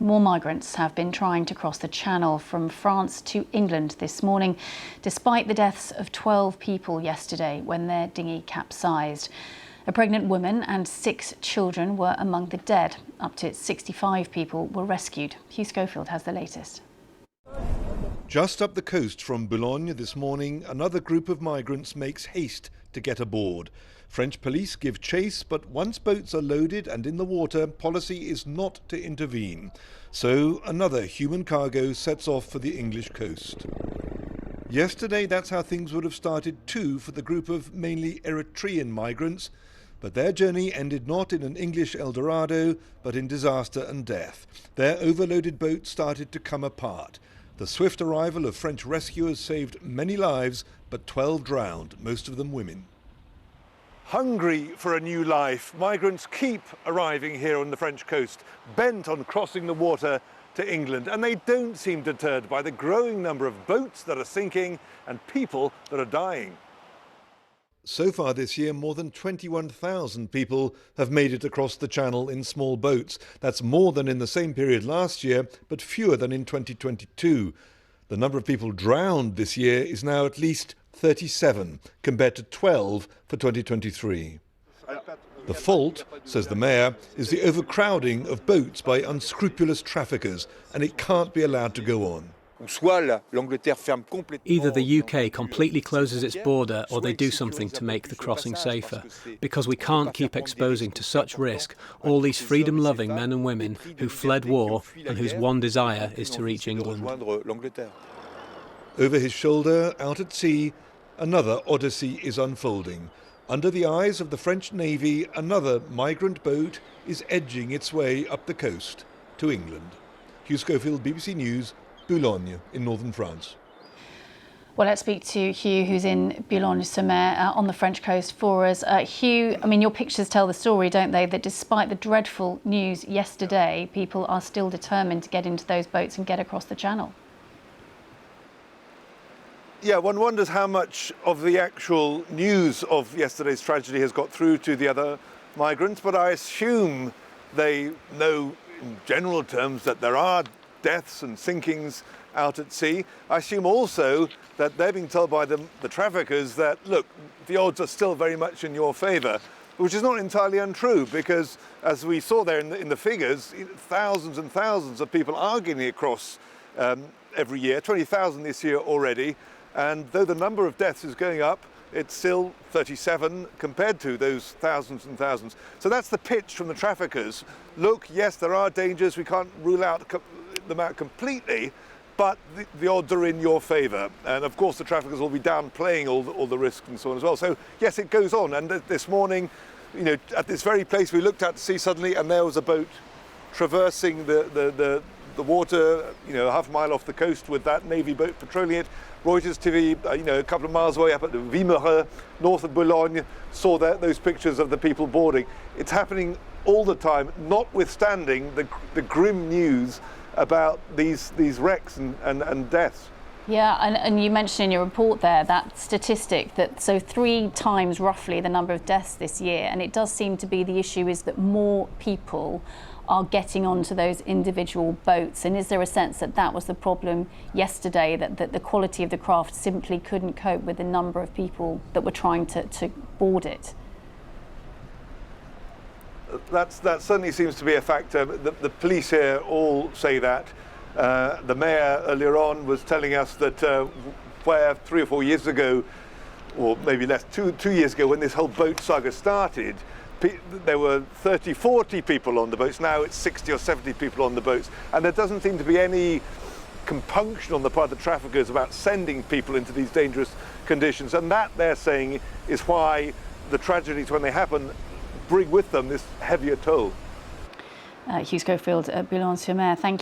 More migrants have been trying to cross the Channel from France to England this morning, despite the deaths of 12 people yesterday when their dinghy capsized. A pregnant woman and 6 children were among the dead. Up to 65 people were rescued. Hugh Schofield has the latest. Just up the coast from Boulogne this morning, another group of migrants makes haste to get aboard. French police give chase, but once boats are loaded and in the water, policy is not to intervene. So another human cargo sets off for the English coast. Yesterday, that's how things would have started too for the group of mainly Eritrean migrants. But their journey ended not in an English El Dorado, but in disaster and death. Their overloaded boat started to come apart. The swift arrival of French rescuers saved many lives, but 12 drowned, most of them women. Hungry for a new life, migrants keep arriving here on the French coast, bent on crossing the water to England. And they don't seem deterred by the growing number of boats that are sinking and people that are dying. So far this year, more than 21,000 people have made it across the Channel in small boats. That's more than in the same period last year, but fewer than in 2022. The number of people drowned this year is now at least 37, compared to 12 for 2023. The fault, says the mayor, is the overcrowding of boats by unscrupulous traffickers, and it can't be allowed to go on. Either the UK completely closes its border or they do something to make the crossing safer, because we can't keep exposing to such risk all these freedom-loving men and women who fled war and whose one desire is to reach England. Over his shoulder, out at sea, another odyssey is unfolding. Under the eyes of the French Navy, another migrant boat is edging its way up the coast to England. Hugh Schofield, BBC News, Boulogne in northern France. Well, let's speak to Hugh, who's in Boulogne-sur-Mer on the French coast for us. Hugh, I mean, your pictures tell the story, don't they, that despite the dreadful news yesterday, people are still determined to get into those boats and get across the Channel. Yeah, one wonders how much of the actual news of yesterday's tragedy has got through to the other migrants, but I assume they know in general terms that there are deaths and sinkings out at sea. I assume also that they're being told by the traffickers that, look, the odds are still very much in your favour, which is not entirely untrue, because as we saw there in the figures, thousands and thousands of people are getting across every year, 20,000 this year already. And though the number of deaths is going up, it's still 37 compared to those thousands and thousands. So that's the pitch from the traffickers. Look, yes, there are dangers. We can't rule them out completely, but the odds are in your favour. And of course, the traffickers will be downplaying all the risks and so on as well. So yes, it goes on. And this morning, you know, at this very place we looked out to sea suddenly, and there was a boat traversing the water, you know, half a mile off the coast with that Navy boat patrolling it. Reuters TV, you know, a couple of miles away up at the Wimereux, north of Boulogne, saw those pictures of the people boarding. It's happening all the time, notwithstanding the grim news about these wrecks and deaths. Yeah, and you mentioned in your report there that statistic that 3 times roughly the number of deaths this year, and it does seem to be the issue is that more people are getting onto those individual boats. And is there a sense that that was the problem yesterday, that the quality of the craft simply couldn't cope with the number of people that were trying to board it? That certainly seems to be a factor. The police here all say that. The mayor earlier on was telling us that where 3 or 4 years ago, or maybe less, 2 years ago, when this whole boat saga started, there were 30, 40 people on the boats. Now it's 60 or 70 people on the boats. And there doesn't seem to be any compunction on the part of the traffickers about sending people into these dangerous conditions. And that, they're saying, is why the tragedies, when they happen, bring with them this heavier toll. Hugh Schofield at Boulogne-sur-Mer, thank you.